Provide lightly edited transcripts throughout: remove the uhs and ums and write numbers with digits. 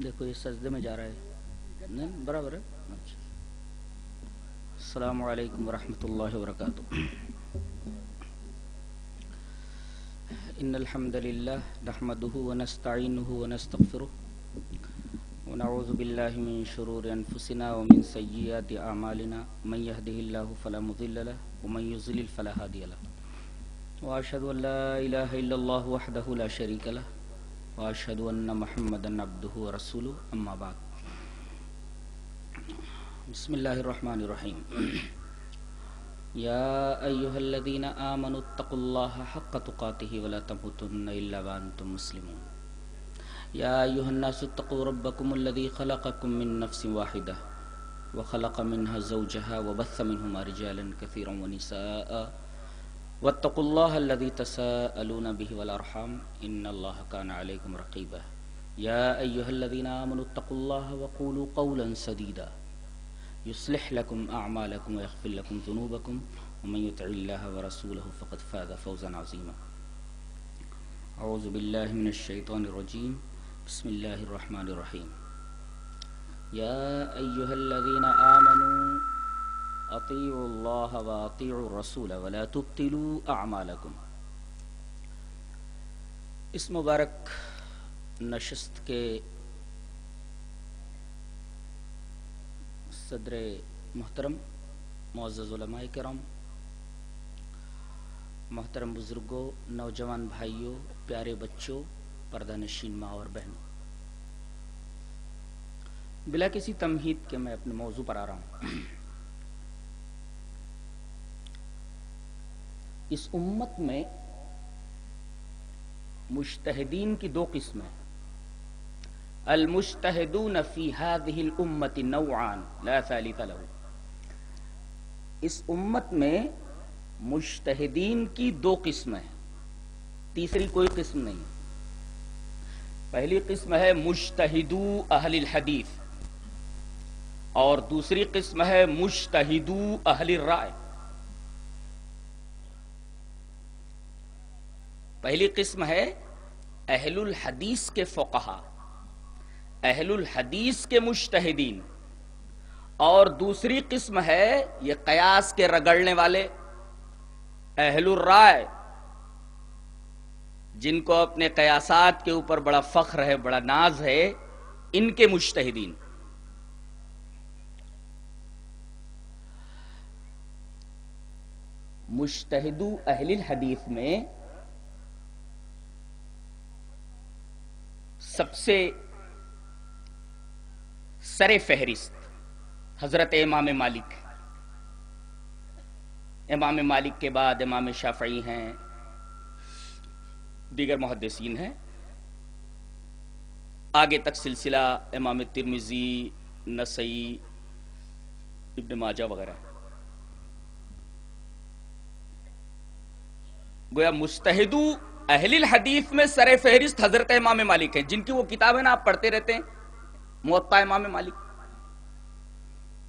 دیکھو یہ سجدے میں جا رہا ہے نہیں برابر ہے. اچھا. السلام علیکم ورحمۃ اللہ وبرکاتہ. ان الحمد للہ نحمده ونستعینه ونستغفره ونعوذ باللہ من شرور انفسنا ومن سیئات اعمالنا من يهده الله فلا مضل له ومن يضلل فلا هادي له واشهد ان لا اله الا الله وحده لا شريك له واشهد ان محمدا عبده ورسوله اما بعد. بسم اللہ الرحمن الرحیم. یا ایھا الذین آمنوا اتقوا اللہ حق تقاته ولا تموتن الا وانتم مسلمون. یا ایھا الناس اتقوا ربکم الذی خلقکم من نفس واحدہ وخلق منها زوجها وبث منهما رجالا كثيرا ونساء واتقوا الله الذي تساءلون به والارحام ان الله كان عليكم رقيبا. يا ايها الذين امنوا اتقوا الله وقولوا قولا سديدا يصلح لكم اعمالكم ويغفر لكم ذنوبكم ومن يطع الله ورسوله فقد فاز فوزا عظيما. اعوذ بالله من الشيطان الرجيم. بسم الله الرحمن الرحيم. يا ايها الذين امنوا اطیعوا اللہ واطیعوا الرسول ولا تبطلوا اعمالکم. اس مبارک نشست کے صدر محترم معزز علماء کرام، محترم بزرگوں، نوجوان بھائیوں، پیارے بچوں، پردہ نشین ماں اور بہنوں، بلا کسی تمہید کے میں اپنے موضوع پر آ رہا ہوں. اس امت میں مجتہدین کی دو قسمیں. المجتہدون فی هذه الامة نوعان لا ثالث له. اس امت میں مجتہدین کی دو قسمیں ہیں، تیسری کوئی قسم نہیں. پہلی قسم ہے مجتہدو اہل الحدیث اور دوسری قسم ہے مجتہدو اہل الرائے. پہلی قسم ہے اہل الحدیث کے فقہا، اہل الحدیث کے مجتہدین، اور دوسری قسم ہے یہ قیاس کے رگڑنے والے اہل الرائے، جن کو اپنے قیاسات کے اوپر بڑا فخر ہے، بڑا ناز ہے، ان کے مجتہدین. مجتہدو اہل الحدیث میں سب سے سر فہرست حضرت امام مالک. امام مالک کے بعد امام شافعی ہیں، دیگر محدثین ہیں، آگے تک سلسلہ امام ترمذی، نسائی، ابن ماجہ وغیرہ. گویا مجتہدو اہل الحدیث میں سر فہرست حضرت امام مالک ہیں، جن کی وہ کتاب ہے نا آپ پڑھتے رہتے ہیں، موطا امام مالک.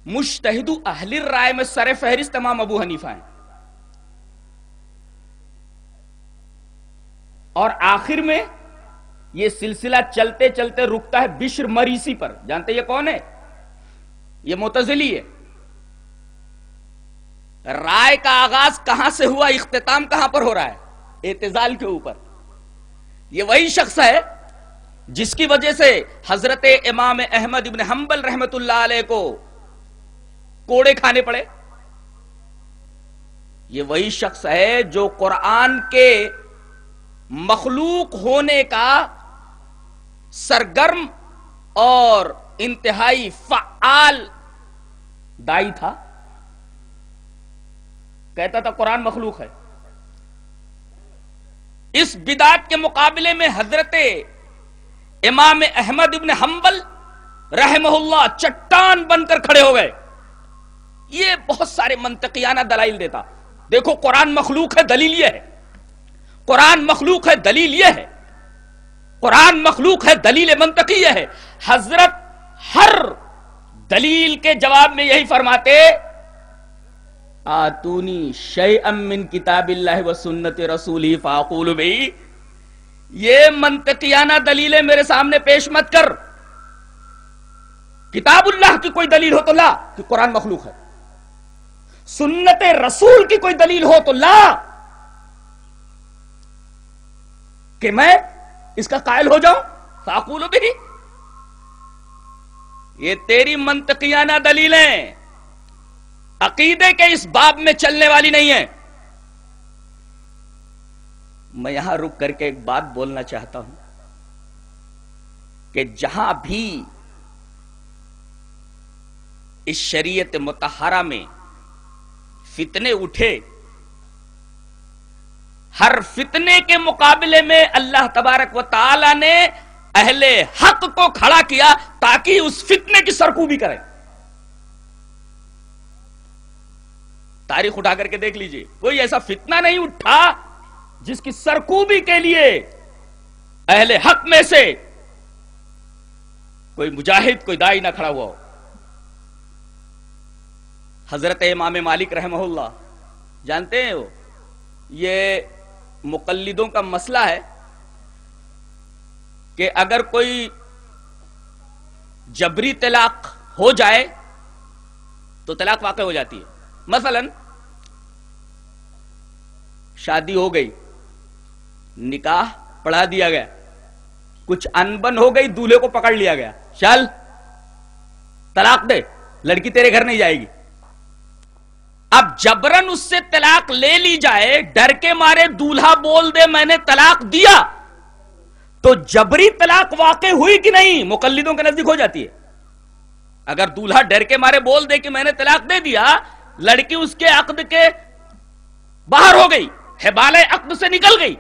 مجتہدو اہل الرائے میں سر فہرست امام ابو حنیفہ ہیں، اور آخر میں یہ سلسلہ چلتے چلتے رکتا ہے بشر مریسی پر. جانتے یہ کون ہے؟ یہ معتزلی ہے. رائے کا آغاز کہاں سے ہوا، اختتام کہاں پر ہو رہا ہے؟ اعتزال کے اوپر. یہ وہی شخص ہے جس کی وجہ سے حضرت امام احمد ابن حنبل رحمت اللہ علیہ کو کوڑے کھانے پڑے. یہ وہی شخص ہے جو قرآن کے مخلوق ہونے کا سرگرم اور انتہائی فعال دائی تھا. کہتا تھا قرآن مخلوق ہے. اس بدعت کے مقابلے میں حضرت امام احمد ابن حنبل رحمہ اللہ چٹان بن کر کھڑے ہو گئے. یہ بہت سارے منطقیانہ دلائل دیتا. دیکھو قرآن مخلوق ہے، دلیل یہ ہے. قرآن مخلوق ہے، دلیل یہ ہے. قرآن مخلوق ہے، دلیل منطقی یہ ہے. حضرت ہر دلیل کے جواب میں یہی فرماتے، آتونی شیئا من کتاب اللہ و سنت رسولی فاقول بی. یہ منطقیانہ دلیلیں میرے سامنے پیش مت کر، کتاب اللہ کی کوئی دلیل ہو تو لا کہ قرآن مخلوق ہے، سنت رسول کی کوئی دلیل ہو تو لا کہ میں اس کا قائل ہو جاؤں، فاقول بھی. یہ تیری منطقیانہ دلیلیں عقیدے کے اس باب میں چلنے والی نہیں ہے. میں یہاں رک کر کے ایک بات بولنا چاہتا ہوں کہ جہاں بھی اس شریعت مطہرہ میں فتنے اٹھے، ہر فتنے کے مقابلے میں اللہ تبارک و تعالی نے اہل حق کو کھڑا کیا تاکہ اس فتنے کی سرکوبی کریں. تاریخ اٹھا کر کے دیکھ لیجئے، کوئی ایسا فتنہ نہیں اٹھا جس کی سرکوبی کے لیے اہل حق میں سے کوئی مجاہد، کوئی داعی نہ کھڑا ہوا ہو. حضرت امام مالک رحمہ اللہ جانتے ہیں، وہ یہ مقلدوں کا مسئلہ ہے کہ اگر کوئی جبری طلاق ہو جائے تو طلاق واقع ہو جاتی ہے. مثلا شادی ہو گئی، نکاح پڑھا دیا گیا، کچھ انبن ہو گئی، دولہے کو پکڑ لیا گیا، چل طلاق دے، لڑکی تیرے گھر نہیں جائے گی. اب جبرن اس سے طلاق لے لی جائے، ڈر کے مارے دولہا بول دے میں نے طلاق دیا، تو جبری طلاق واقع ہوئی کہ نہیں؟ مقلدوں کے نزدیک ہو جاتی ہے. اگر دولہا ڈر کے مارے بول دے کہ میں نے طلاق دے دیا، لڑکی اس کے عقد کے باہر ہو گئی، حبالہ عقد سے نکل گئی.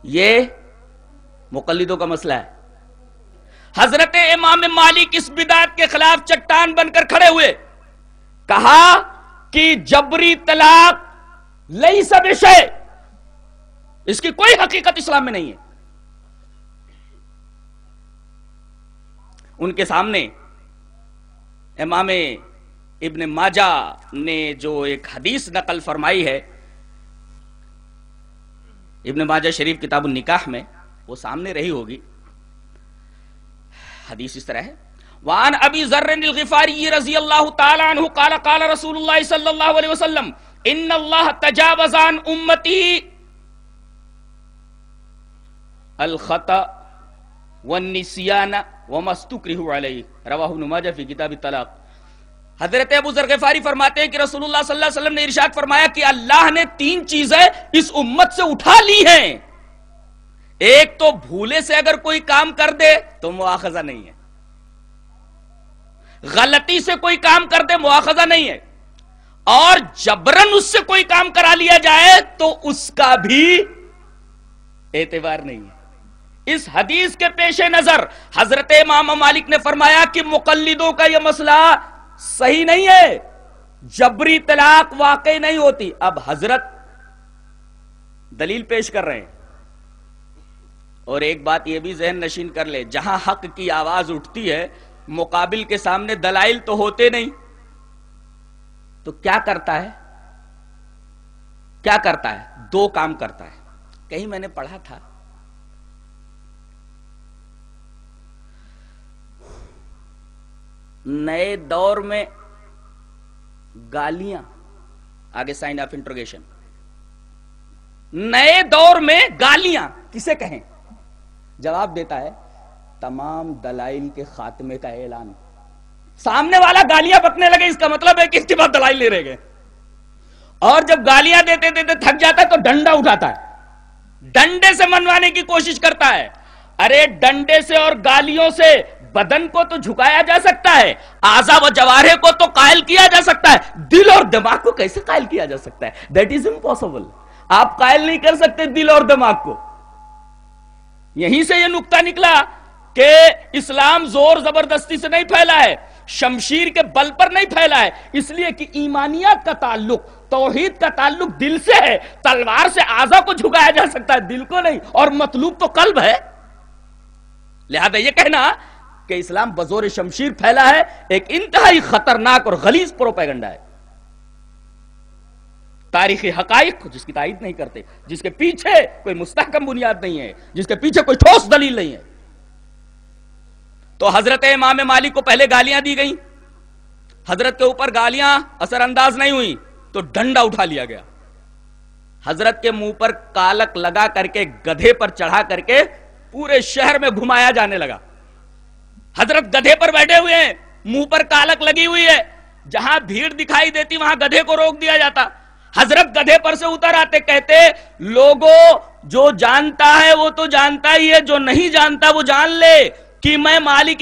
یہ مقلدوں کا مسئلہ ہے. حضرت امام مالک اس بدعت کے خلاف چٹان بن کر کھڑے ہوئے، کہا کہ جبری طلاق لیس بشیء، اس کی کوئی حقیقت اسلام میں نہیں ہے. ان کے سامنے امام ابن ماجہ نے جو ایک حدیث نقل فرمائی ہے، ابن ماجہ شریف کتاب النکاح میں، وہ سامنے رہی ہوگی. حدیث اس طرح ہے، وعن ابی ذر الغفاری رضی اللہ تعالی عنہ قال قال رسول اللہ صلی اللہ علیہ وسلم ان اللہ تجاوز عن امتی الخطأ والنسیان وما استکرہوا علیہ، رواہ ابن ماجہ فی کتاب الطلاق. حضرت ابو ذر غفاری فرماتے ہیں کہ رسول اللہ صلی اللہ علیہ وسلم نے ارشاد فرمایا کہ اللہ نے 3 چیزیں اس امت سے اٹھا لی ہیں. ایک تو بھولے سے اگر کوئی کام کر دے تو مواخذہ نہیں ہے، غلطی سے کوئی کام کر دے مواخذہ نہیں ہے، اور جبرن اس سے کوئی کام کرا لیا جائے تو اس کا بھی اعتبار نہیں ہے. اس حدیث کے پیش نظر حضرت امام مالک نے فرمایا کہ مقلدوں کا یہ مسئلہ صحیح نہیں ہے، جبری طلاق واقع نہیں ہوتی. اب حضرت دلیل پیش کر رہے ہیں، اور ایک بات یہ بھی ذہن نشین کر لے، جہاں حق کی آواز اٹھتی ہے مقابل کے سامنے دلائل تو ہوتے نہیں، تو کیا کرتا ہے؟ کیا کرتا ہے؟ 2 کام کرتا ہے. کہیں میں نے پڑھا تھا نئے دور میں گالیاں، آگے سائن آف انٹروگیشن، نئے دور میں گالیاں کسے کہیں؟ جواب دیتا ہے تمام دلائل کے خاتمے کا اعلان. سامنے والا گالیاں بکنے لگے، اس کا مطلب ہے کہ اس کے بعد دلائل نہیں رہ گئے. اور جب گالیاں دیتے دیتے تھک جاتا ہے تو ڈنڈا اٹھاتا ہے، ڈنڈے سے منوانے کی کوشش کرتا ہے. ارے ڈنڈے سے اور گالیوں سے بدن کو تو جھکایا جا سکتا ہے، اعضاء و جوارح کو تو قائل کیا جا سکتا ہے، دل اور دماغ کو کیسے قائل کیا جا سکتا ہے؟ That is impossible. آپ قائل نہیں کر سکتے دل اور دماغ کو. یہیں سے یہ نقطہ نکلا کہ اسلام زور زبردستی سے نہیں پھیلا ہے، شمشیر کے بل پر نہیں پھیلا ہے، اس لیے کہ ایمانیات کا تعلق، توحید کا تعلق دل سے ہے. تلوار سے اعضاء کو جھکایا جا سکتا ہے، دل کو نہیں، اور مطلوب تو قلب ہے. لہذا یہ کہنا کہ اسلام بزور شمشیر پھیلا ہے ایک انتہائی خطرناک اور غلیظ پروپیگنڈا ہے. تاریخی حقائق جس کی تائید نہیں کرتے، جس کے پیچھے کوئی مستحکم بنیاد نہیں ہے، جس کے پیچھے کوئی ٹھوس دلیل نہیں ہے. تو حضرت امام مالک کو پہلے گالیاں دی گئیں، حضرت کے اوپر گالیاں اثر انداز نہیں ہوئی تو ڈنڈا اٹھا لیا گیا، حضرت کے منہ پر کالک لگا کر کے گدھے پر چڑھا کر کے پورے شہر میں گھمایا جانے لگا. حضرت گدھے پر بیٹھے ہوئے ہیں، منہ پر کالک لگی ہوئی ہے، جہاں بھیڑ دکھائی دیتی وہاں گدھے کو روک دیا جاتا. حضرت گدھے پر سے اتر آتے، کہتے لوگوں جو جانتا ہے وہ تو جانتا ہی ہے، جو نہیں جانتا وہ جان لے کہ میں مالک